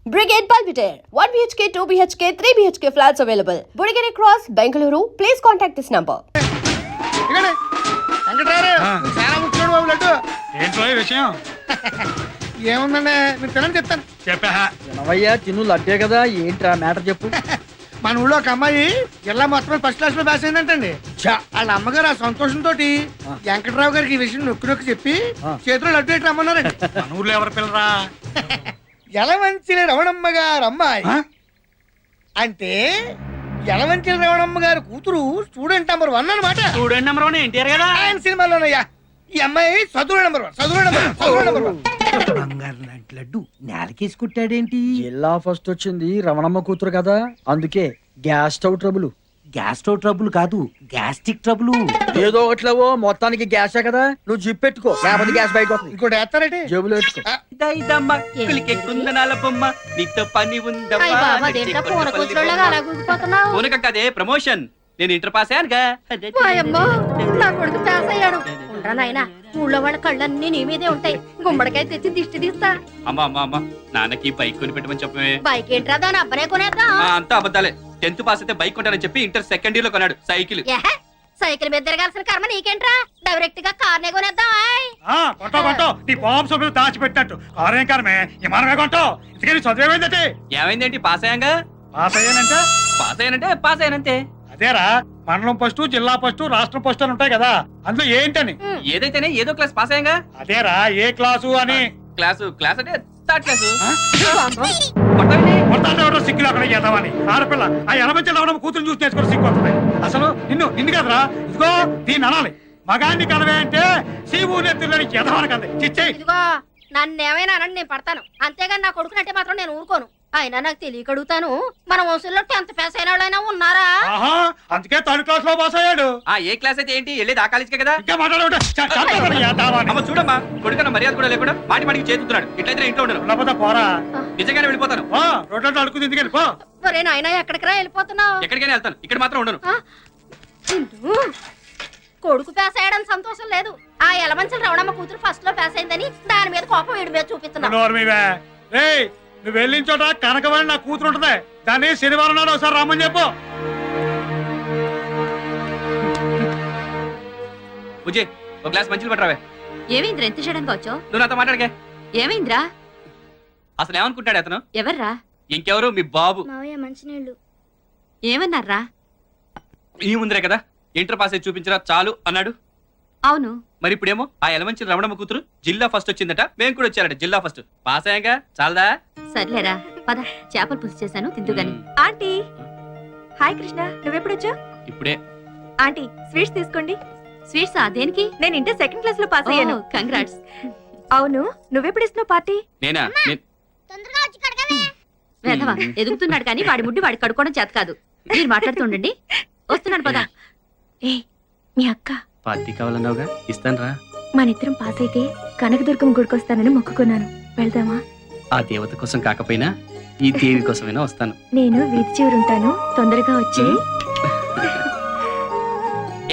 Brigade Palpitaire, 1 BHK, 2 BHK, 3 BHK flats available. Burigere Cross, Bengaluru. Please contact this number. చాలా ముఖ్యమైన బాబు లడ్డు ఏంటో ఈ విషయం ఏముందండి నేను తినని చెప్తాను. చెప్పా వినవయ్యా తిను లడ్డే కదా ఏంట్రా మ్యాటర్ చెప్పు. మన ఊళ్ళో ఒక అమ్మాయి జిల్లా మొత్తం ఫస్ట్ క్లాస్ లో పాస్ అయిందంటండి. వాళ్ళ అమ్మగారు ఆ సంతోషంతో వెంకటరావు గారికి ఈ విషయం నొక్కి నొక్కి చెప్పి చేతిలో లడ్డు పెట్టి రమ్మన్నారండి. మన ఊర్లో ఎవరు పిల్లరా? యలమంచిలి రమణమ్మ గారు అమ్మాయి అంటే యలమంచిలి రమణమ్మ గారు కూతురు స్టూడెంట్ నెంబర్ 1 అన్నమాట. స్టూడెంట్ నెంబర్ 1 ఎన్టీఆర్ కదా. ఆయన సినిమాలోనయ్యా ఈ అమ్మాయి చదువు నెంబర్ 1 బంగారు లడ్డు నేలకేసి కుట్టాడేంటి? జిల్లా ఫస్ట్ వచ్చింది రమణమ్మ కూతురు కదా, అందుకే gas stove trouble. Gas stove trouble కాదు, గ్యాస్ట్రిక్ ట్రబుల్. ఏదో ఒకట్లేవో మొత్తానికి గ్యాసే కదా, నువ్వు జిప్ పెట్టుకో లేకపోతే గ్యాస్ బయట వస్తుంది. ఇంకోటి వేస్తారంటే జేబులో పెట్టుకో. కదే ప్రమోషన్. నేను ఇంటర్ పాస్ అయ్యానుగా. నా కొడుకు పాస్ అయ్యాడు. నాయన ఊళ్ళో వాళ్ళ కళ్ళన్నీ నీ మీదే ఉంటాయి. గుమ్మడికాయ తెచ్చి దిష్టి తీస్తా. అమ్మా నాన్నకి బైక్ కొని పెట్టమని చెప్పమే. బైక్ ఏంట్రా దాని అబ్బనే కొనేద్దాం. అంతా అబద్ధాలే. 10th పాస్ అయితే బైక్ కొంటానని చెప్పి ఇంటర్ సెకండ్ ఇయర్ లో కొన్నాడు సైకిల్. సైకిల్ మీద తిరగాల్సిన కర్మ నీకేంట్రా, డైరెక్ట్ గా కార్నే కొనేద్దాం. కొంటో నీ బాంబు సభ్యులు దాచిపెట్టినట్టు ఆరేం కారమే విమానమే కొంటో. ఇంతకీ చదివేమైందంటే ఏమైందేంటి? పాస్ అయ్యాంగా. పాస్ అయ్యానంటే పాస్ అయ్యానంతే. అదేరా మండలం ఫస్ట్, జిల్లా ఫస్ట్, రాష్ట్రం ఫస్ట్ అని ఉంటాయి కదా, అందులో ఏంటని? ఏదైతేనే ఏదో క్లాస్ పాస్ అయ్యాంగా. అదేరా ఏ క్లాసు అని. క్లాస్ అంటే థర్డ్ క్లాసు. సిగ్గులు అక్కడ చేద్దామని ఆడపిల్ల ఆ ఎనమంచి రావడం కూతురు చూసి నేర్చుకుని సిగ్గు వస్తుంది. అసలు నిన్ను కదరా, ఇదిగో దీన్ని అనాలి. మగాన్ని కలవే అంటే శివు నెత్తులని ఎదవని కదా చిచ్చే. ఇదిగో నన్నేమైనా అనండి నేను పడతాను, అంతేగాని నా కొడుకునంటే మాత్రం నేను ఊరుకోను. అయినా నాకు తెలియక అడుగుతాను, మన వంశంలో 10th పాస్ అయిన వాళ్ళైనా ఉన్నారా? అందుకే థర్డ్ క్లాస్ లో పాస్ అయ్యాడు. ఏ క్లాస్ అయితే ఏంటి, వెళ్ళేది ఆ కాలేజీకే కదా. ఇంకా మాట్లాడే చూడమ్మా, కొడుకన్న మర్యాద కూడా లేకుండా మాటికి చేతున్నాడు. ఇట్లయితే ఇంట్లో ఉండను. పోరా, నిజంగానే వెళ్ళిపోతాను. రోడ్లలో అడుగుతుంది ఎందుకని పో. ఒరే నాయనా ఎక్కడికి రా వెళ్ళిపోతున్నావు? ఎక్కడికైనా వెళ్తాను, ఇక్కడ మాత్రం ఉండను. కొడుకు పాస్ అయ్యాడని సంతోషం లేదు, ఆ ఎలమంచల రవణమ్మ కూతురు ఫస్ట్ లో పాస్ అయిందని దాని మీద కోపం వీడి మీద చూపిస్తున్నావు. నువ్వు వెళ్ళిన చోట కనకవాణి నా కూతురు ఉంటుంది, దాన్ని శనివారం నాడు ఒకసారి రామని చెప్పు. బుజ్జి ఒక గ్లాస్ మంచిలు పట్టరావే. ఏమైంద్రా ఎంత చేయడానికి వచ్చావు? నువ్వు నాతో మాట్లాడకే. ఏమైంద్రా? అసలు ఏమనుకుంటాడు అతను? ఎవర్రా? ఇంకెవరు, మీ బాబు. మంచినీళ్ళు ఏమన్నారా? ఈ ముందరే కదా ఇంటర్ పాస్ అయి చూపించరా చాలు అన్నాడు. అవును, మరి ఇప్పుడేమో ఆ ఎలమంచి రమణమ్మ కూతురు జిల్లా ఫస్ట్ వచ్చిందట, మేము కూడా వచ్చారట జిల్లా ఫస్ట్. పాస్ అయ్యాక చాలదా? సర్లేరా పద, చేపలు పులుసు చేశాను తిందుగాని. ఆంటీ హాయ్ కృష్ణ, నువ్వెప్పుడొచ్చావు? ఇప్పుడే. ఆంటీ స్వీట్స్ తీసుకోండి. స్వీట్స్ దేనికి? నేను ఇంటర్ సెకండ్ క్లాస్ లో పాస్ అయ్యాను. కంగ్రాట్స్. అవును, నువ్వెప్పుడు ఇస్తున్నావు పార్టీ? నేనా? వేధవా ఎదుగుతున్నాడు కానీ వాడి ముడ్డి వాడి కడుక్కోవడం చేత కాదు. మీరు మాట్లాడుతుండండి, వస్తున్నాను పద. ఏ మీ అక్క పార్టీ కావాలన్నావుగా, ఇస్తాను రా. మనిద్దరం పాస్ అయితే కనకదుర్గం గుడికొస్తానని మొక్కుకున్నాను, వెళ్దామా? ఆ దేవత కోసం కాకపోయినా ఈ దేవి కోసమైనా వస్తాను. నేను వీధి చివరుంటాను, తొందరగా వచ్చి.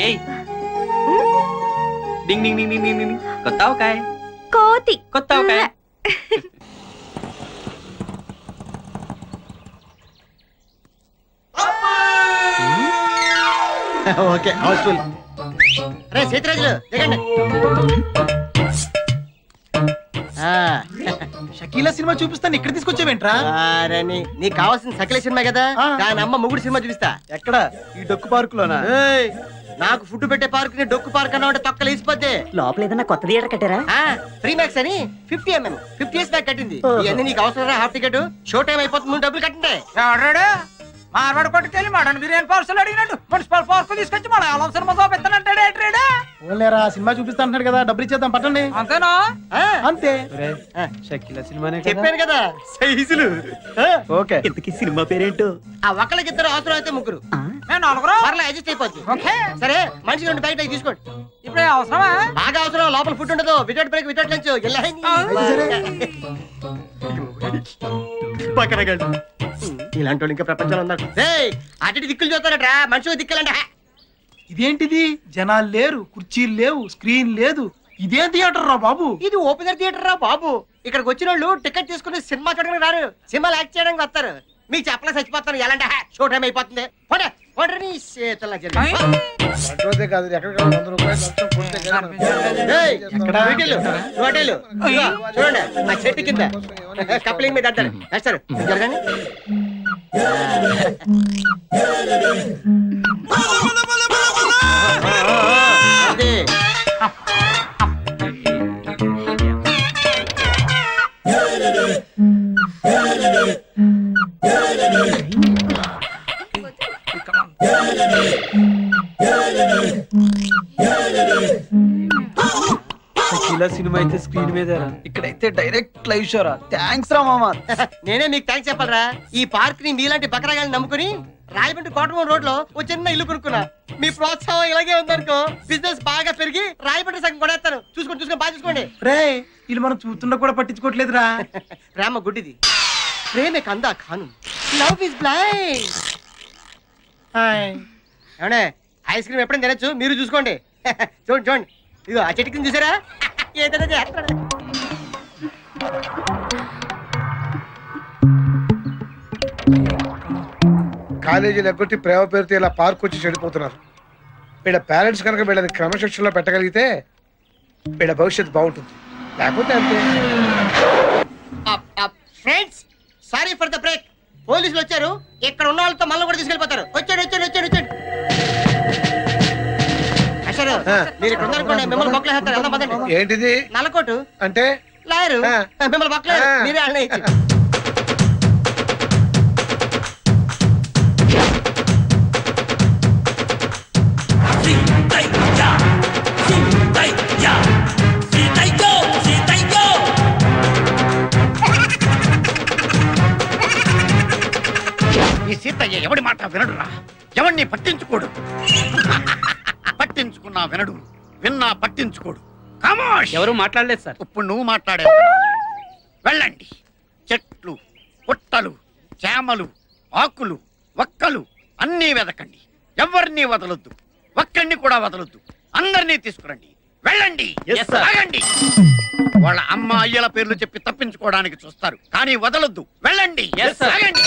ఏయ్ డింగ్ డింగ్ డింగ్ డింగ్ డింగ్. కొత్త ఆవకాయ. కోతి. కొత్త ఆవకాయ. Okay Housefull. రే సీతరాజులు దిగండి. షకీలా సినిమా చూపిస్తాను ఇక్కడ తీసుకొచ్చావేంట్రా? నీకు కావాల్సిన సకల సినిమా కదా, దాని అమ్మ మొగుడు సినిమా చూపిస్తా. ఎక్కడ? ఈ డొక్కు పార్క్ లోనా? నాకు ఫుడ్ పెట్టే పార్క్ ని డొక్కు పార్క్ అన్న తొక్కలు వేసిపోతే. లోపల ఏదన్నా కొత్త థియేటర్ కట్టారా? ఫ్రీ మ్యాక్స్ అని 50 years బ్యాక్ కట్టింది. ఇవన్నీ నీకు అవసరం? హాఫ్ టికెట్ షో టైం అయిపోతుంది, ముందు డబ్బులు కట్టండి. మార్వాడు కొట్టుకెళ్ళి మటన్ బిర్యానీ పార్సల్ అడిగినట్టు మున్సిపల్ పార్క్ తీసుకొచ్చి మన ఆలం సినిమా చూపిస్తానంటాడే. ఓన్లేరా సినిమా చూపిస్తా అంటున్నాడు కదా, డబ్బులు ఇచ్చేద్దాం పట్టండి. అంతేనా? అంతే. షకీలా సినిమానే చెప్పాను కదా సైజులు. ఓకే, ఇంతకీ సినిమా పేరేంటో? ఆ ఒక్కళ్ళకి ఇద్దరు, అవసరం అయితే ముగ్గురు, పర్లే అడ్జస్ట్ అయిపోద్ది. సరే మనిషికి 2 ప్యాకెట్ అవి తీసుకోండి. ఇప్పుడే అవసరమా? బాగా అవసరం, లోపల ఫుడ్ ఉండదు. Without break without lunch. ఇలాంటి వాళ్ళు ఇంకా ప్రపంచంలో ఉన్నారు. అటు దిక్కులు చూస్తారట్రా, మనుషులు దిక్కులంట. ఇదేంటిది? జనాలు లేరు, కుర్చీలు లేవు, స్క్రీన్ లేదు, ఇదే థియేటర్ రా బాబు. ఇది ఓపెనర్ థియేటర్ రా బాబు. ఇక్కడికి వచ్చిన వాళ్ళు టికెట్ తీసుకుని సినిమా చూడడానికి రారు, సినిమాలు యాక్ట్ చేయడానికి వస్తారు. మీకు చెప్పలే చచ్చిపోతాను, ఎలాంటి షో టైం అయిపోతుంది. పోనీ పోనీ నీ చేతుల్లో జరిగింది. పెట్రోల్ కాదు ఎక్కడ 100 రూపాయలు లంచం కొడితే కానీ ఏయ్, వీటిల్లు, హోటళ్ళు. ఇదిగో, చూడండి ఆ చెట్టు కింద కప్లింగ్ మీద అంటారు వేస్తారు. జరగండి. అది. ఇలా సినిమా అయితే స్క్రీన్ మీద ఇక్కడైతే డైరెక్ట్ లైవ్ షోరా. థ్యాంక్స్ రా మామా. నేనే మీకు థ్యాంక్స్ చెప్పాలరా. ఈ పార్క్ ని మీలాంటి బకరాగాన్ని నమ్ముకుని రాయబండి కోటమూరు రోడ్ లో ఓ చిన్న ఇల్లు కొనుక్కున్నా. మీ ప్రోత్సాహం ఇలాగే ఉందనుకో బిజినెస్ బాగా పెరిగి రాయబండి సగం కొనేస్తాను. చూసుకొని బాగా చూసుకోండి. రే వీళ్ళు మనం చూస్తున్నా కూడా పట్టించుకోవట్లేదురా. ప్రేమ గుడ్డిది, ప్రేమే కందా ఖాను, లవ్ ఇస్ బ్లైండ్. ఏమండే ఐస్ క్రీమ్ ఎప్పుడైనా తినచ్చు, మీరు చూసుకోండి. చూడండి చూడండి, ఇదిగో ఆ చెట్టు కింద చూసారా ఏదైనా చేస్తాడు. కాలేజీలు ఎగ్గొట్టి ప్రేమ పేరుతో ఇలా పార్క్ వచ్చి చెడిపోతున్నారు. వీళ్ళ పేరెంట్స్ కనుక వీళ్ళని క్రమశిక్షణలో పెట్టగలిగితే వీళ్ళ భవిష్యత్తు బాగుంటుంది. లేకపోతే అంతే. Friends, sorry for the break. పోలీసులు వచ్చారు, ఇక్కడ ఉన్న వాళ్ళతో మళ్ళీ కూడా తీసుకెళ్ళిపోతారు. వచ్చాడు వచ్చాడు వచ్చాడు వచ్చాడు. అసలు మీరు ఇక్కడ ఉన్నారనుకోండి, మిమ్మల్ని బొక్కలు వేస్తారు. వెళ్దాం పదండి. ఏంటిది నల్లకోటు అంటే? లాయరు మిమ్మల్ని బొక్కలేదు, మీరే అన్న ఇచ్చి. ఈ సీతయ్య ఎవడి మాట వినడురా, ఎవడిని పట్టించుకోడు. పట్టించుకున్నా వినడు, విన్నా పట్టించుకోడు. ఖమోష్. ఎవరు మాట్లాడలేదు సార్. ఇప్పుడు నువ్వు మాట్లాడావు. వెళ్ళండి. చెట్లు, పుట్టలు, చేమలు, ఆకులు, ఒక్కలు అన్నీ వెదకండి. ఎవరిని వదలొద్దు, ఒక్కడిని కూడా వదలొద్దు. అందరినీ తీసుకురండి. వెళ్ళండి. ఆగండి. వాళ్ళ అమ్మ అయ్యల పేర్లు చెప్పి తప్పించుకోవడానికి చూస్తారు, కానీ వదలొద్దు. వెళ్ళండి. ఆగండి.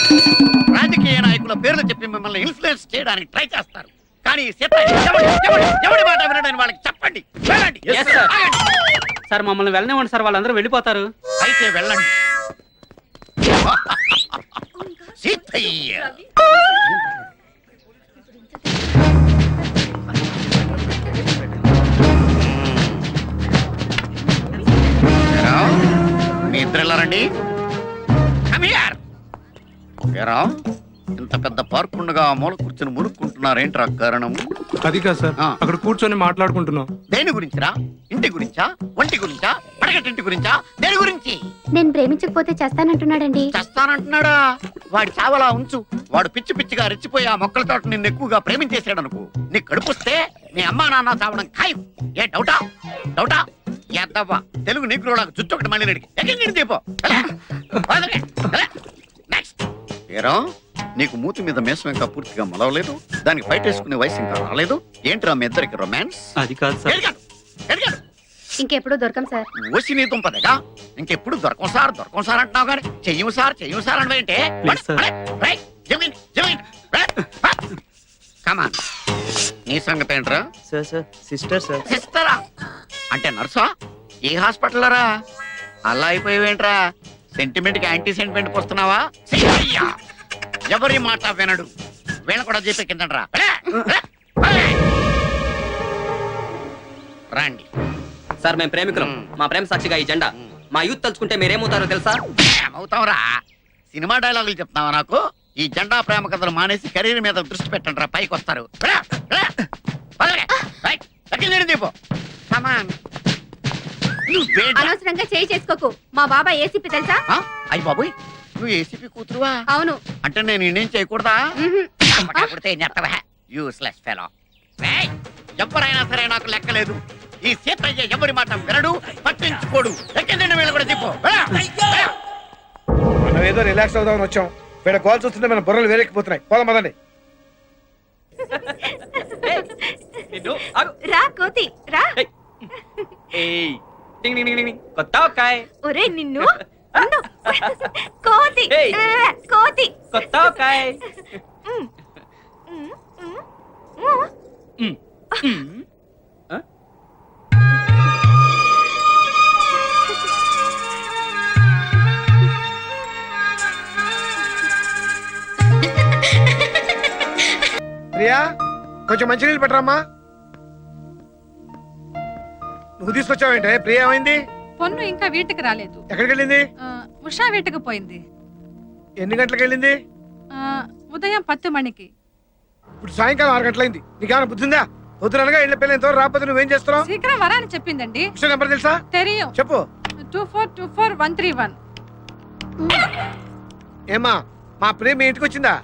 రాజకీయ నాయకుల పేర్లు చెప్పి మిమ్మల్ని ఇన్ఫ్లుయెన్స్ చేయడానికి ట్రై చేస్తారు, కానీ ఎవడి మాట వినడని వాళ్ళకి చెప్పండి. వెళ్ళండి. ఆగండి. సార్ మమ్మల్ని వెళ్ళనివ్వండి సార్, వాళ్ళందరూ వెళ్ళిపోతారు. అయితే వెళ్ళండి. సీతయ్య మీ ఇద్దరు వెళ్ళారండి. ఇంత పెద్ద పార్క్ ఉండగా ఆ మూల కూర్చొని మురుక్కుంటున్నారేంట్రా కారణం? అది కాదు సార్, అక్కడ కూర్చొని మాట్లాడుకుంటున్నాం. దేని గురించిరా? ఇంటి గురించా, ఒంటి గురించా, పడగటింటి గురించా, దేని గురించి? నేను ప్రేమించకపోతే చేస్తానంటున్నాడండి. చస్తానంటున్నాడా? వాడి చావలా ఉంచు. వాడు పిచ్చి పిచ్చిగా రెచ్చిపోయి ఆ మొక్కల తోట నిన్ను ఎక్కువగా ప్రేమించేసాడు అనుకో, నీ కడుపుస్తే మీ అమ్మా నాన్న చావడం ఖాయం. ఏ డౌటా? డౌటా? ఎద్దవ్వా తెలుగు నీకులోలాగా జుట్టు ఒకటి మళ్ళీ రెడికి ఎక్కడి దీపో. నెక్స్ట్ ఏరా, నీకు మూతి మీద మేసం ఇంకా పూర్తిగా మొలవలేదు, దానికి ఫైట్ వేసుకునే వయసు ఇంకా రాలేదు. ఏంట్రా మీ ఇద్దరికి రొమాన్స్? అది కాదు సార్. ఇంకెప్పుడు దొరకం సార్. ఓసి నీ దుంపదగా ఇంకెప్పుడు దొరకం సార్ అంటున్నావు కానీ చెయ్యం సార్ అంటే కమాన్. నీ సంగతి ఏంట్రా? Sir sister sir. సిస్టరా అంటే నర్సా? ఏ హాస్పిటల్ రా? అలా అయిపోయావేంట్రా? సెంటిమెంట్ కి యాంటీ సెంటిమెంట్ వస్తున్నావా? ఎవరి మాట వినడు. వీళ్ళ కూడా చెప్పే కింద రండి. సార్ మేము ప్రేమికులం. మా ప్రేమ సాక్షిగా ఈ జెండా. మా యూత్ తలుచుకుంటే మీరేమవుతారో తెలుసా? ఏమవుతావురా? సినిమా డైలాగులు చెప్తున్నావా నాకు? ఈ జెండా ప్రేమ కథలు మానేసి కెరీర్ మీద దృష్టి పెట్టండి రా, పైకి వస్తారు. అనవసరంగా చేయి చేసుకోకు. మా బాబాయ్ ఏసీపీ తెలుసా? అయ్యి బాబోయ్, నువ్వు ఏసీపీ కూతురువా? అవును. అంటే నేను ఇండియన్ చేయకూడదా? Useless fellow. ఎవరైనా సరే నాకు లెక్కలేదు. ఈ సీతయ్య ఎవరి మాట వినడు, పట్టించుకోడు. ఎక్కిందండి వీళ్ళు కూడా తిప్పు. మనం ఏదో రిలాక్స్ అవుదామని వచ్చాం, వీళ్ళ కాల్స్ వస్తుంటే మన బుర్రలు వేరెక్కిపోతున్నాయి. పోదాం పదండి. రా కోతి రా. టింగ్ టింగ్ టింగ్ టింగ్. కొత్త ఆవకాయ. ఒరే నిన్ను ఉండు. కోతి ఏయ్. కోతి కొత్త ఆవకాయ. ఉమ్, ఉమ్, ఉమ్, ఉమ్. మ్, మ్. ఆ? ప్రియా కొంచెం మంచినీళ్ళు పెట్టరమ్మా. నువ్వు తీసుకొచ్చావేంటే? ప్రియా ఏమైంది? పొన్ను ఇంకా వీటికి రాలేదు. ఎక్కడికి వెళ్ళింది? ఉషా వీటికి పోయింది. ఎన్ని గంటలకు వెళ్ళింది? ఉదయం 10 మణికి. ఇప్పుడు సాయంకాలం 6 గంటలైంది. నీకేమైనా బుద్ధిందా? పొద్దుననగా ఇళ్ళ పిల్లలు ఎంతవరకు రాకపోతే నువ్వేం చేస్తున్నావు? శీఘ్రం వరాని చెప్పిందండి. ఉషా నెంబర్ తెలుసా? తెలియం. చెప్పు. 2424131. ఏమా మా ప్రియ మీ ఇంటికి వచ్చిందా?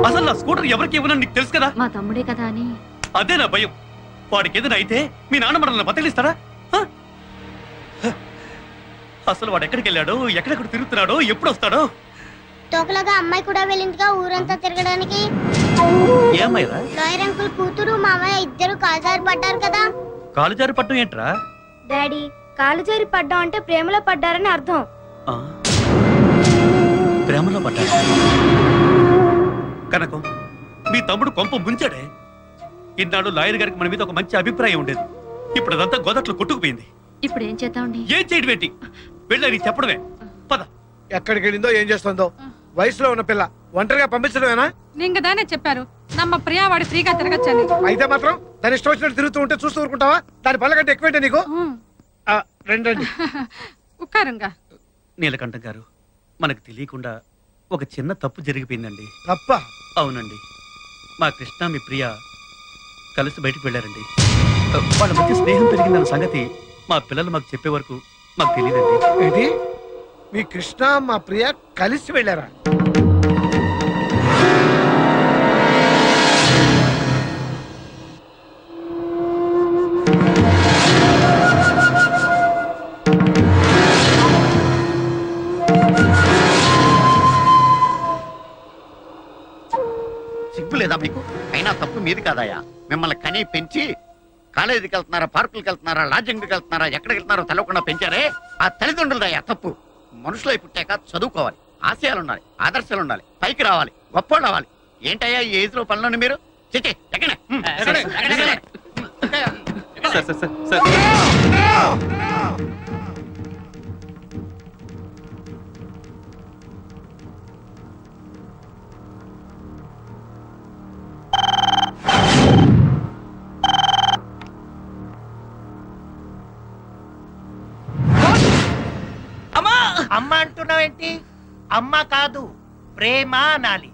అసలు నా స్కూటర్ ఎవరికి ఇవ్వనని నీకు తెలుసు కదా. మా తమ్ముడే కదా అని. అదే నా భయం. వాడికి ఏదైనా అయితే మీ నాన్న మనల్ని బతకలిస్తాడా? హ? అసలు వాడు ఎక్కడికి వెళ్ళాడో, ఎక్కడెక్కడ తిరుగుతున్నాడో, ఎప్పుడు వస్తాడో? తోకలాగా అమ్మాయి కూడా వెళ్ళిందిగా ఊరంతా తిరగడానికి. ఏమైరా లాయర్ అంకుల్ కూతురు మామయ్య ఇద్దరు కాజారు పడ్డారు కదా. కాలు జారి పట్టం ఏంట్రా? డాడీ కాలు జారి పడ్డం అంటే ప్రేమలో పడ్డారని అర్థం. ఆ? ప్రేమలో పడ్డా కనకం, మీ తమ్ముడు కొంప ముంచాడే. ఇన్నాడు లాయర్ గారికి మన మీద ఒక మంచి అభిప్రాయం ఉండేది. ఇప్పుడు అదంతా గోదట్లో కొట్టుకుపోయింది. ఇప్పుడు ఏం చేద్దామండి? ఏం చేయడం ఏంటి? వెళ్ళని చెప్పడమే. పద. ఎక్కడికి వెళ్ళిందో ఏం చేస్తుందో. వయసులో ఉన్న పిల్ల ఒంటరిగా పంపించడమేనా? నీకు దానే చెప్పారు నమ్మ ప్రియా వాడి ఫ్రీగా తిరగచ్చని. అయితే మాత్రం దాని ఇష్టం వచ్చినట్టు తిరుగుతూ ఉంటే చూస్తూ ఊరుకుంటావా? దాని పళ్ళ కంటే ఎక్కువేంటే నీకు? రండి. ఉక్కారంగా. నీలకంఠం గారు, మనకు తెలియకుండా ఒక చిన్న తప్పు జరిగిపోయిందండి. తప్ప? అవునండి. మా కృష్ణ మీ ప్రియ కలిసి బయటకు వెళ్ళారండి. వాళ్ళ మధ్య స్నేహం పెరిగిందన్న సంగతి మా పిల్లలు మాకు చెప్పే వరకు మాకు తెలియదండి. ఏంటి? మీ కృష్ణ మా ప్రియ కలిసి వెళ్ళారా? సిగ్గు లేదా మీకు? అయినా తప్పు మీది కాదయ్యా. మిమ్మల్ని కని పెంచి కాలేజీకి వెళ్తున్నారా, పార్కులకు వెళ్తున్నారా, లాడ్జింగ్కి వెళ్తున్నారా, ఎక్కడికి వెళ్తున్నారో తెలవకుండా పెంచారే ఆ తల్లిదండ్రులదయ్యా తప్పు. మనుషులై పుట్టాక చదువుకోవాలి, ఆశయాలు ఉండాలి, ఆదర్శాలు ఉండాలి, పైకి రావాలి, గొప్పోళ్ళు అవ్వాలి. ఏంటయ్యా ఈ ఏజ్ లో పనులను మీరు? చిచి ఎక్కడే సార్ సార్ సార్ సార్ అమ్మ అంటున్నావేంటి? అమ్మ కాదు, ప్రేమ అనాలి.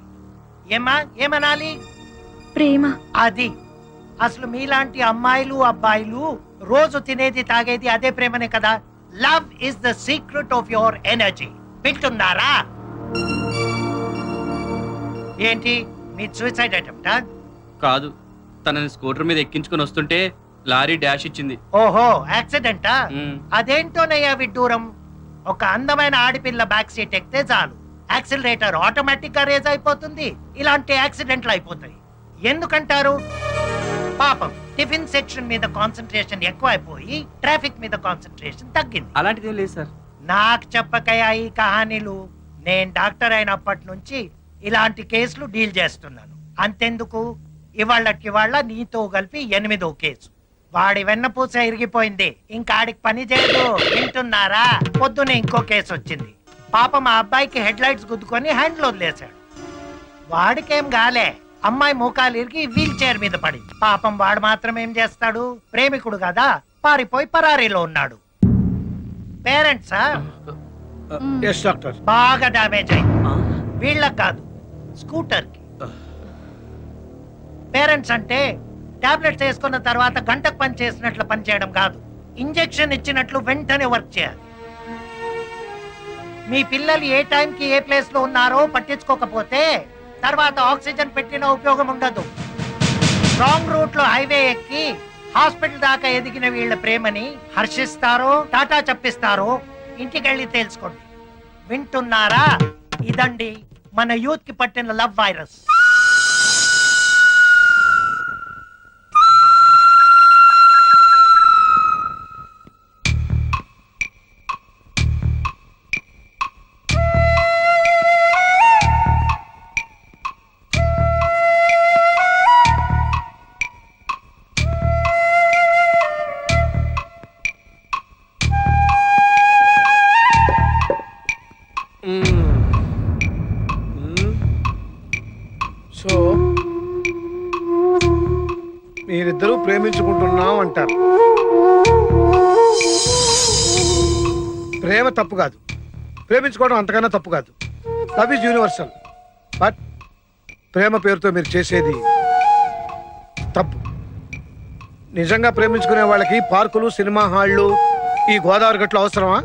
ఏమా ఏమనాలి? ప్రేమ. అది అసలు మీలాంటి అమ్మాయిలు అబ్బాయిలు రోజు తినేది తాగేది అదే ప్రేమనే కదా. Love is the secret of your energy. వింటున్నారా? ఏంటి మీ సూసైడ్ అటెంప్టా? కాదు, తనని స్కూటర్ మీద ఎక్కించుకొని వస్తుంటే లారీ డాష్ ఇచ్చింది. ఓహో, యాక్సిడెంటా? మ్. అదేంటోనయ్యా విడ్డూరం. ఒక అందమైన ఆడపిల్ల బ్యాక్ సీట్ ఎక్కితే చాలు, యాక్సిలరేటర్ ఆటోమేటిక్ గా రేజ్ అయిపోతుంది. ఇలాంటి యాక్సిడెంట్లు అయిపోతాయి. ఎందుకంటారు? పాపం టిఫిన్ సెక్షన్ మీద కాన్సన్ట్రేషన్ ఎక్కువ అయిపోయి ట్రాఫిక్ మీద కాన్సన్ట్రేషన్ తగ్గింది. అలాంటిది ఏం లేదు సార్. నాకు చెప్పకయా ఈ కహానీలు. నేను డాక్టర్ అయినప్పటి నుంచి ఇలాంటి కేసులు డీల్ చేస్తున్నాను. అంతెందుకు, ఇవాళ్ళకి వాళ్ళ నీతో కలిపి 8వ కేసు. వాడి వెన్నపూస ఇరిగిపోయింది, ఇంకా ఆడికి పని చేయదు. వింటున్నారా? పొద్దునే ఇంకో కేసు వచ్చింది. పాపం ఆ అబ్బాయికి హెడ్ లైట్స్ గుద్దుకొని హ్యాండ్లో వదిలేశాడు. వాడికేం గాలే, అమ్మాయి మోకాలు ఇరిగి వీల్ చైర్ మీద పడింది. పాపం వాడు మాత్రం ఏం చేస్తాడు? ప్రేమికుడు కదా, పారిపోయి పరారీలో ఉన్నాడు. పేరెంట్సా? Yes doctor. బాగా డామేజ్ అయింది. వీళ్ళకి కాదు, స్కూటర్ కి. పేరెంట్స్ అంటే టాబ్లెట్స్ వేసుకున్న తర్వాత గంటకు పని చేసినట్లు పని చేయడం కాదు, ఇంజెక్షన్ ఇచ్చినట్లు వెంటనే వర్క్ చేయాలి. మీ పిల్లలు ఏ టైంకి ఏ ప్లేస్ లో ఉన్నారో పట్టించుకోకపోతే తర్వాత ఆక్సిజన్ పెట్టిన ఉపయోగం ఉండదు. రాంగ్ రూట్ లో హైవే ఎక్కి హాస్పిటల్ దాకా ఎదిగిన వీళ్ళ ప్రేమని హర్షిస్తారో టాటా చెప్పిస్తారో ఇంటికెళ్ళి తెలుసుకోండి. వింటున్నారా? ఇదండి మన యూత్ కి పట్టిన లవ్ వైరస్. సో మీరిద్దరూ ప్రేమించుకుంటున్నాం అంటారు. ప్రేమ తప్పు కాదు, ప్రేమించుకోవడం అంతకన్నా తప్పు కాదు. Love is universal. బట్ ప్రేమ పేరుతో మీరు చేసేది తప్పు. నిజంగా ప్రేమించుకునే వాళ్ళకి పార్కులు, సినిమా హాళ్ళు, ఈ గోదావరి గట్లు అవసరమా?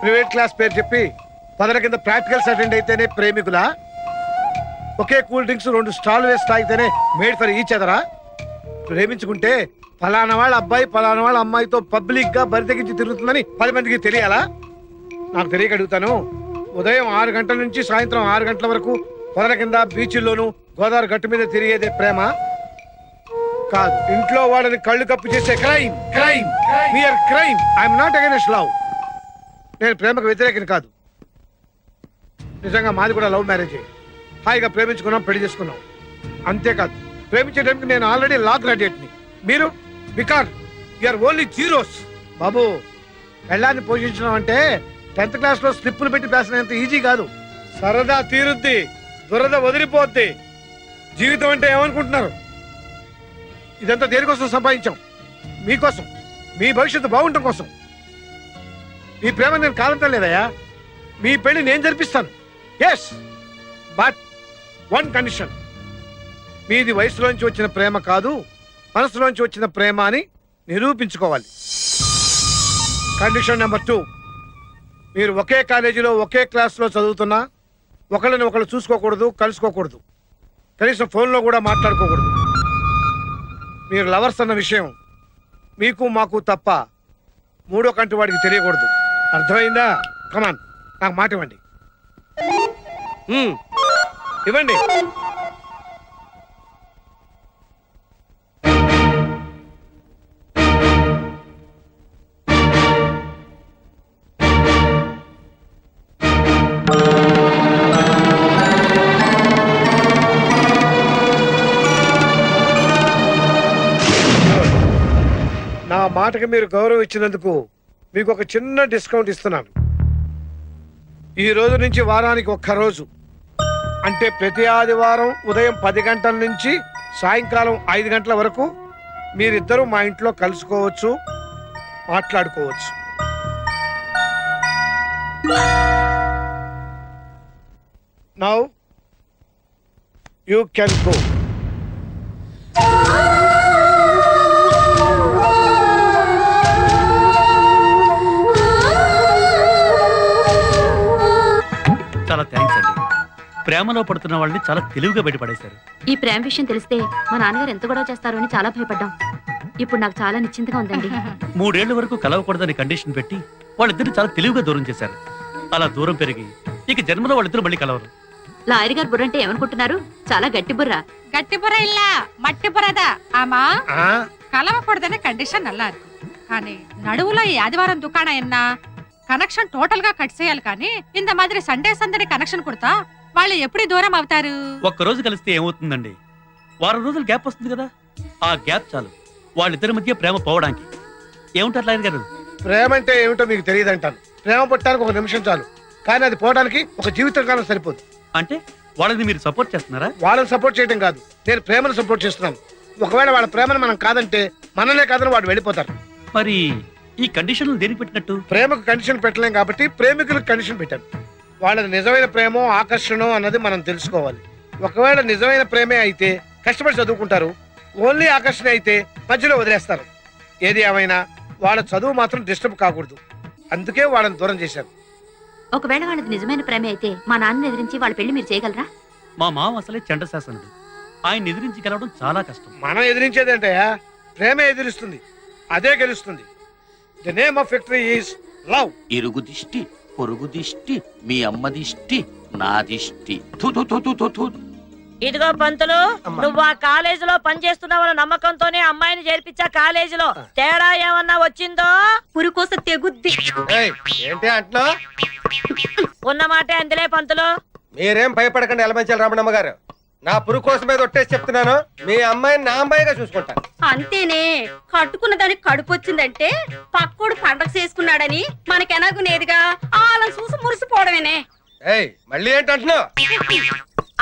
ప్రైవేట్ క్లాస్ పేరు చెప్పి పదల కింద ప్రాక్టికల్స్ అటెండ్ అయితేనే ప్రేమికులా? ఒకే కూల్ డ్రింక్స్ 2 స్టాల్ వేసి తాగితేనే మేడ్ ఫర్ ఈచ్ అదరా? ప్రేమించుకుంటే ఫలానా వాళ్ళ అబ్బాయి ఫలానా వాళ్ళ అమ్మాయితో పబ్లిక్ గా బరి తెగించి తిరుగుతుందని 10 మందికి తెలియాలా? నాకు తెలియక అడుగుతాను. ఉదయం 6 గంటల నుంచి సాయంత్రం 6 గంటల వరకు పొదల కింద బీచ్ల్లోనూ గోదావరి గట్టు మీద తిరిగేదే ప్రేమ కాదు. ఇంట్లో వాళ్ళని కళ్ళు కప్పు చేసే crime. Crime mere crime. I'm not against love. నేను ప్రేమకు వ్యతిరేకం కాదు. నిజంగా మాది కూడా లవ్ మ్యారేజే. హాయిగా ప్రేమించుకున్నాం, పెళ్లి చేసుకున్నాం. అంతేకాదు, ప్రేమించే టైంకి నేను ఆల్రెడీ లా గ్రాడ్యుయేట్ని. మీరు బికార్ యూఆర్ ఓన్లీ జీరోస్. బాబు, పెళ్ళాన్ని పోషించడం అంటే 10th క్లాస్లో స్లిప్పులు పెట్టి పేసినంత ఈజీ కాదు. సరదా తీరుద్ది, దురద వదిలిపోద్ది. జీవితం అంటే ఏమనుకుంటున్నారు? ఇదంతా దేనికోసం సంపాదించాం? మీకోసం, మీ భవిష్యత్తు బాగుండటం కోసం. మీ ప్రేమ నేను కాదంటం లేదయ్యా. మీ పెళ్లి నేను జరిపిస్తాను. Yes, but 1 condition. మీది వయసులోంచి వచ్చిన ప్రేమ కాదు, మనసులోంచి వచ్చిన ప్రేమ అని నిరూపించుకోవాలి. కండిషన్ నెంబర్ 2, మీరు ఒకే కాలేజీలో ఒకే క్లాస్లో చదువుతున్నా ఒకళ్ళని ఒకళ్ళు చూసుకోకూడదు, కలుసుకోకూడదు, కనీసం ఫోన్లో కూడా మాట్లాడుకోకూడదు. మీరు లవర్స్ అన్న విషయం మీకు మాకు తప్ప 3వ కంటి వాడికి తెలియకూడదు. అర్థమైందా? కమాన్, నాకు మాట ఇవ్వండి. ఇవ్వండి. నా మాటకి మీరు గౌరవం ఇచ్చినందుకు మీకు ఒక చిన్న డిస్కౌంట్ ఇస్తున్నాను. ఈ రోజు నుంచి వారానికి 1 రోజు, అంటే ప్రతి ఆదివారం ఉదయం 10 గంటల నుంచి సాయంకాలం 5 గంటల వరకు మీరిద్దరూ మా ఇంట్లో కలుసుకోవచ్చు, మాట్లాడుకోవచ్చు. Now you can go. చాలా థ్యాంక్స్ అండి. ప్రేమలో పడుతున్న వాళ్ళని చాలా తెలివిగా బయటపడేశారు. ఈ ప్రేమ విషయం తెలిస్తే మా నాన్నగారు ఎంత గొడవ చేస్తారో అని చాలా భయపడ్డాం. ఇప్పుడు నాకు చాలా నిశ్చింతగా ఉందండి. 3 ఏళ్ల వరకు కలవకూడదని కండిషన్ పెట్టి వాళ్ళిద్దరిని చాలా తెలివిగా దూరం చేశారు. అలా దూరం పెరిగి ఇక జన్మలో వాళ్ళిద్దరు మళ్ళీ కలవరు. లాయర్ గారు బుర్ర అంటే ఏమనుకుంటున్నారు? చాలా గట్టి బుర్ర. గట్టి బుర్ర இல்ல మట్టి బుర్రదా ఆమా. కలవకూడదనే కండిషన్ நல்லா இருக்கு. కానీ నడువులో ఈ ఆదివారం దుకాణం ఎన్నా కనెక్షన్ టోటల్ గా కట్ చేయాలి. కానీ ఇంత మాదిరి సండే సందడి కనెక్షన్ కుడతా వాళ్ళు ఎప్పుడు దూరం అవుతారు? ఒక్కరోజు కలిస్తే ఏమవుతుందండి? వారం రోజులు గ్యాప్ వస్తుంది కదా, ఆ గ్యాప్ చాలు వాళ్ళిద్దరి మధ్య ప్రేమ పోవడానికి. ఏముంటారు లాయర్ గారు? ప్రేమ అంటే ఏమిటో మీకు తెలియదు అంటాను. ప్రేమ పుట్టడానికి 1 నిమిషం చాలు, కానీ అది పోవడానికి ఒక జీవితకాలం సరిపోదు. అంటే వాళ్ళని మీరు సపోర్ట్ చేస్తున్నారా? వాళ్ళని సపోర్ట్ చేయడం కాదు, నేను ప్రేమను సపోర్ట్ చేస్తున్నాను. ఒకవేళ వాళ్ళ ప్రేమను మనం కాదంటే మననే కాదని వాడు వెళ్ళిపోతారు. మరి ఈ కండిషన్లు దేనికి పెట్టినట్టు? ప్రేమకు కండిషన్ పెట్టలేం కాబట్టి ప్రేమికులకు కండిషన్ పెట్టాను. వాళ్ళది నిజమైన ప్రేమో ఆకర్షణో అన్నది మనం తెలుసుకోవాలి. ఒకవేళ నిజమైన ప్రేమే అయితే కష్టపడి చదువుకుంటారు, ఓన్లీ ఆకర్షణ అయితే మధ్యలో వదిలేస్తారు. ఏది ఏమైనా వాళ్ళ చదువు మాత్రం డిస్టర్బ్ కాకూడదు, అందుకే వాళ్ళని దూరం చేశారు. ఒకవేళ వాళ్ళది నిజమైన ప్రేమ అయితే మా నాన్న ఎదిరించి వాళ్ళ పెళ్లి మీరు చేయగలరా? మా మామ అసలే చండశాసనుడు, ఆయన ఎదిరించి గెలవడం చాలా కష్టం. మనం ఎదిరించేదంటయా, ప్రేమే ఎదిరిస్తుంది, అదే గెలుస్తుంది. The name of victory is love. ఇరుగు దిష్టి, పొరుగు దిష్టి, మీ అమ్మ దిష్టి, నా దిష్టి. థు థు థు థు థు. ఇదిగో పంతులు, నువ్వు ఆ కాలేజీలో పనిచేస్తున్నావన్న నమ్మకంతోనే అమ్మాయిని చేర్పించా. కాలేజీలో తేడా ఏమన్నా వచ్చిందో పురుకోస తెగుద్ది. ఏంటి అంటున్నా? ఉన్నమాటే అందులే పంతులు. మీరేం భయపడకండి ఎలమంచాలి రమణమ్మ గారు. నా పురుగు కోసం మీద ఒట్టేసి చెప్తున్నాను, మీ అమ్మాయిని నా అమ్మాయిగా చూసుకుంటాను. అంతేనే, కట్టుకున్న దానికి కడుపు వచ్చిందంటే పక్కోడు పండగ చేసుకున్నాడని మనకెనగునేదిగా. అలా చూసి మురిసిపోవడమేనే. మళ్ళీ ఏంటంటున్నావు?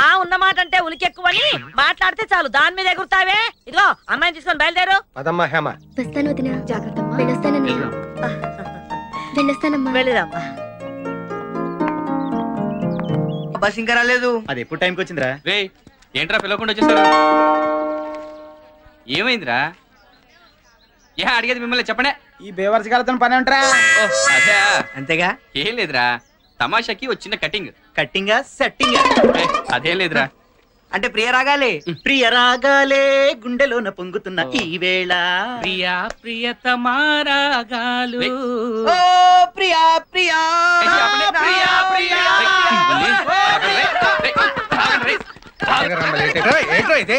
ఆ ఉన్న మాట అంటే ఉలికెక్కువని మాట్లాడితే చాలు దాని మీద ఎగురుతావే. ఇదిగో అమ్మాయిని తీసుకొని బయలుదేరు. పదమ్మా హేమ. వస్తాను వదినా. జాగ్రత్త. వెళ్ళొస్తానన్నయ్య. వెళ్ళొస్తానమ్మా. వెళ్ళిదమ్మా. బస్ ఇంకా రాలేదు. అది ఎప్పుడు టైంకి వచ్చిందిరా? రే ఏంట్రా పిలవకుండా వచ్చేసారు? ఏమైందిరా? ఏ అడిగేది మిమ్మల్ని చెప్పండి. ఈ బేవర్స్ కాలతో పని ఉంటారా? అదే అంతేగా. ఏం లేదురా, తమాషాకి వచ్చిన కటింగ్ సెట్టింగ్. అదేం లేదురా. అంటే ప్రియ రాగాలి. ప్రియ రాగాలే గుండెలోన పొంగుతున్న ఈ వేళ. ప్రియా ప్రియతమా రాగాలు. ఓ ప్రియా ప్రియా ప్రియా ప్రియా. ఏంట్రా ఇది?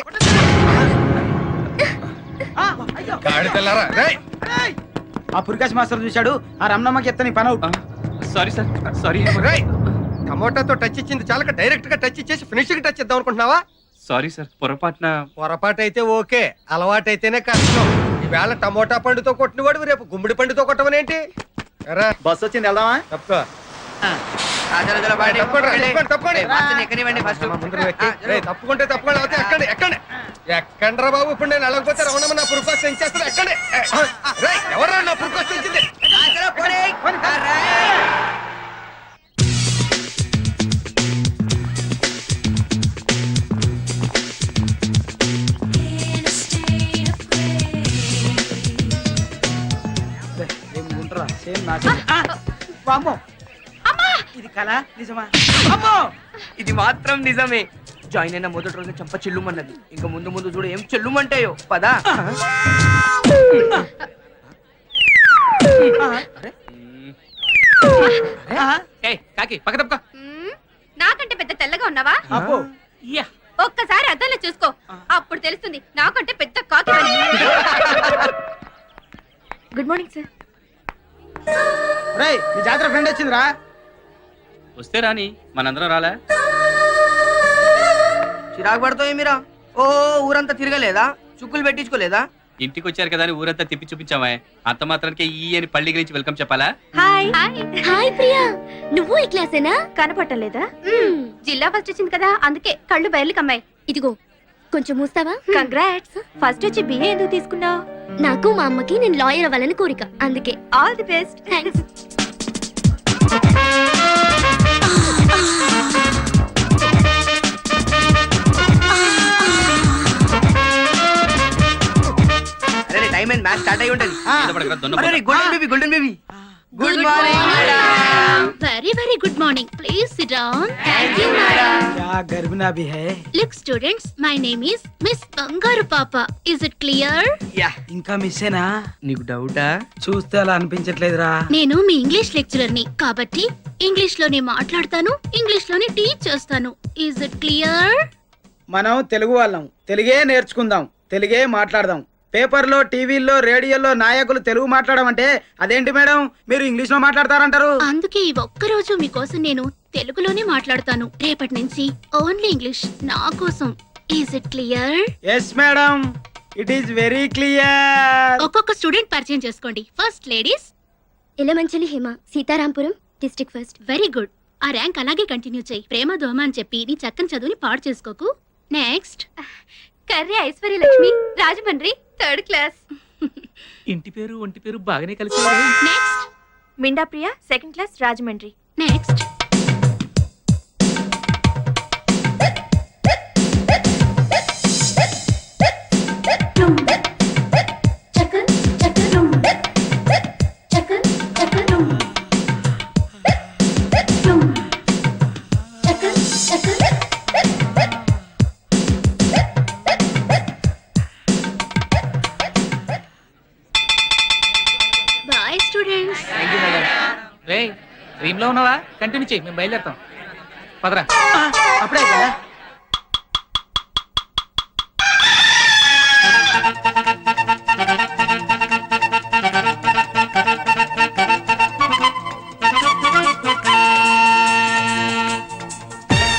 గాడి తెల్లారా? ఆ పురికాశ్ మాస్టర్ చూశాడు. ఆ రమణమ్మకి ఎత్తని పని అవుట్. Sorry sir, sorry. టమోటాతో టచ్ ఇచ్చింది చాలక డైరెక్ట్ గా టచ్ ఇచ్చేసి ఫినిషింగ్ టచ్ ఇద్దాం అనుకుంటున్నావా? సారీ సార్, పొరపాటున. పొరపాటు అయితే ఓకే, అలవాటైతేనే కష్టం. ఈవేళ టమోటా పండుతో కొట్టినవాడు రేపు గుమ్మడి పండుతో కొట్టమనేంటి? బస్ వచ్చింది, వెళ్దామా? తప్పుకో. తప్పుకుంటే తప్పుకోండి, అవుతే ఎక్కండి ఎక్కండి ఎక్కండ్రా బాబు. ఇప్పుడు నేను వెళ్ళకపోతే రమణమ్మ నా పురుకోసం పెంచేస్తాను. ఎక్కండి. ఎవరా నా పురుకోసం పెంచింది? ఇది కళ నిజమా? అమ్మో ఇది మాత్రం నిజమే. జాయిన్ అయిన మొదటి రోజు చంప చెల్లుమన్నది. ఇంకా ముందు ముందు చూడు ఏం చెల్లుమంటాయో. పదా. కాకి పక్క తప్పక. నాకంటే పెద్ద తెల్లగా ఉన్నావా? ఒక్కసారి అద్దంలో చూసుకో, అప్పుడు తెలుస్తుంది నాకంటే పెద్ద కాకి. Good morning sir. రేయ్ నీ జాతర ఫ్రెండ్ వచ్చిందిరా. వస్తే రాని, మనందరం రాలే. చిరాకు పడతావు మీరా? ఓ ఊరంతా తిరగలేదా? చుక్కులు పెట్టించుకోలేదా? ఇంటికి వచ్చారు కదా అని ఊరంతా తిప్పి చూపించామే. అంత మాత్రానికి ఈ అని పల్లి గురించి వెల్కమ్ చెప్పాలా? హాయ్ హాయ్ ప్రియా, నువ్వు ఈ క్లాసేనా? కనపట్టలేదా? జిల్లా ఫస్ట్ వచ్చింది కదా, అందుకే కళ్ళు బయర్లు కమ్మాయి. ఇదిగో కొంచెం మూస్తావా? కంగ్రాట్స్. ఫస్ట్ వచ్చి బిఏ ఎందుకు తీసుకున్నావు? నాకు మా అమ్మకి నేను లాయర్ అవ్వాలని కోరిక, అందుకే. All the best. థ్యాంక్స్. అరే టైం అయింది, మ్యాచ్ స్టార్ట్ అయి ఉంటది. Golden baby golden baby. Good morning. Very very good morning. Please SIT down. Thank you madam. क्या गर्भना भी है? Look students, my name is Miss Bangaru Papa. Is it clear? Yeah. ఇంకా మిస్సేనా? నీకు డౌటా? చూస్తే అలా అనిపించట్లేదురా. నేను మీ ఇంగ్లీష్ లెక్చరర్ ని కాబట్టి ఇంగ్లీష్ లోనే మాట్లాడతాను, ఇంగ్లీష్ లోనే టీచ్ చేస్తాను. Is it clear? మనం తెలుగు వాళ్ళం, తెలుగే నేర్చుకుందాం, తెలుగే మాట్లాడదాం. పేపర్లో, టీవీల్లో, రేడియోలో నాయకులు తెలుగు మాట్లాడమంటే అదేంటి మేడం మీరు ఇంగ్లీష్ లో మాట్లాడతారంటారు? అందుకే ఈ ఒక్క రోజు మీకోసం నేను తెలుగులోనే మాట్లాడతాను. రేపటి నుంచి ఓన్లీ ఇంగ్లీష్ నా కోసం. Is it clear? Yes madam, it is very clear. ఒక్కొక్క స్టూడెంట్ పరిచయం చేసుకోండి. First ladies. Elamanchili Hema, Sitarampuram, district first. Very good. ఆ ర్యాంక్ అలాగే కంటిన్యూ చేయి. ప్రేమ దోమ అని చెప్పి నీ చక్కని చదువుని పాడు చేసుకోకు. Next Karri Aishwarya Lakshmi, Rajahmundry, third class. ఇంటి పేరు ఒంటి పేరు బాగానే కలిసి. Next Minda Priya, second class, Rajahmundry. Next boy students. రే డ్రీమ్ లో ఉన్నావా? కంటిన్యూ చేయి, మేము బయలుదేరుతాం. పదరా. అప్పుడే కదా